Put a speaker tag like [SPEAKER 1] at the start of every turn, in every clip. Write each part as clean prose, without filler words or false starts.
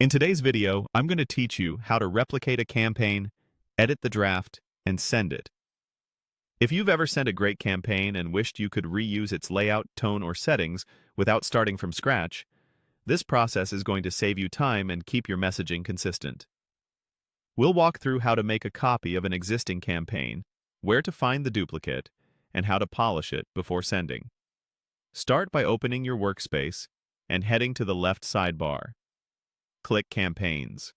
[SPEAKER 1] In today's video, I'm going to teach you how to replicate a campaign, edit the draft, and send it. If you've ever sent a great campaign and wished you could reuse its layout, tone, or settings without starting from scratch, this process is going to save you time and keep your messaging consistent. We'll walk through how to make a copy of an existing campaign, where to find the duplicate, and how to polish it before sending. Start by opening your workspace and heading to the left sidebar. Click Campaigns.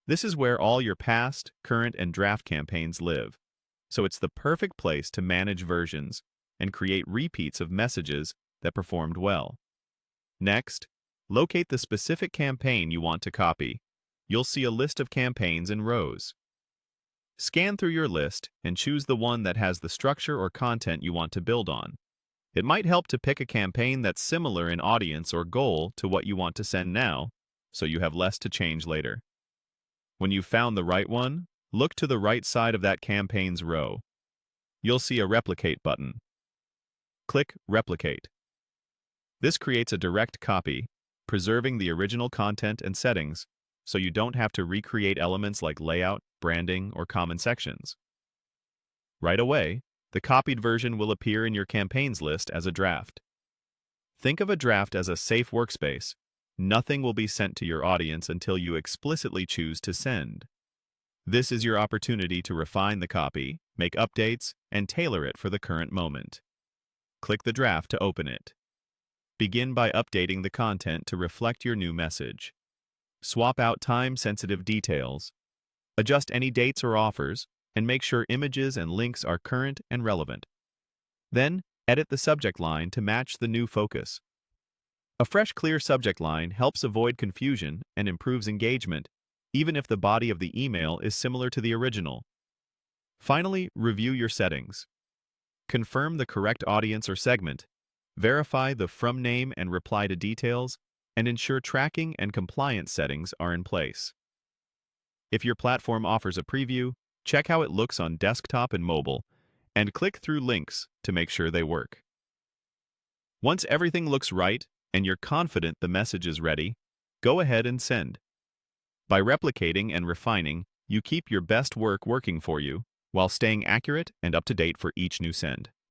[SPEAKER 1] This is where all your past, current, and draft campaigns live, so it's the perfect place to manage versions and create repeats of messages that performed well. Next, locate the specific campaign you want to copy. You'll see a list of campaigns in rows. Scan through your list and choose the one that has the structure or content you want to build on. It might help to pick a campaign that's similar in audience or goal to what you want to send now, so you have less to change later. When you've found the right one, look to the right side of that campaign's row. You'll see a Replicate button. Click Replicate. This creates a direct copy, preserving the original content and settings, so you don't have to recreate elements like layout, branding, or common sections. Right away, the copied version will appear in your campaigns list as a draft. Think of a draft as a safe workspace. Nothing will be sent to your audience until you explicitly choose to send. This is your opportunity to refine the copy, make updates, and tailor it for the current moment. Click the draft to open it. Begin by updating the content to reflect your new message. Swap out time-sensitive details. Adjust any dates or offers, and make sure images and links are current and relevant. Then, edit the subject line to match the new focus. A fresh, clear subject line helps avoid confusion and improves engagement, even if the body of the email is similar to the original. Finally, review your settings. Confirm the correct audience or segment, verify the from name and reply to details, and ensure tracking and compliance settings are in place. If your platform offers a preview, check how it looks on desktop and mobile, and click through links to make sure they work. Once everything looks right, and you're confident the message is ready, go ahead and send. By replicating and refining, you keep your best work working for you while staying accurate and up to date for each new send.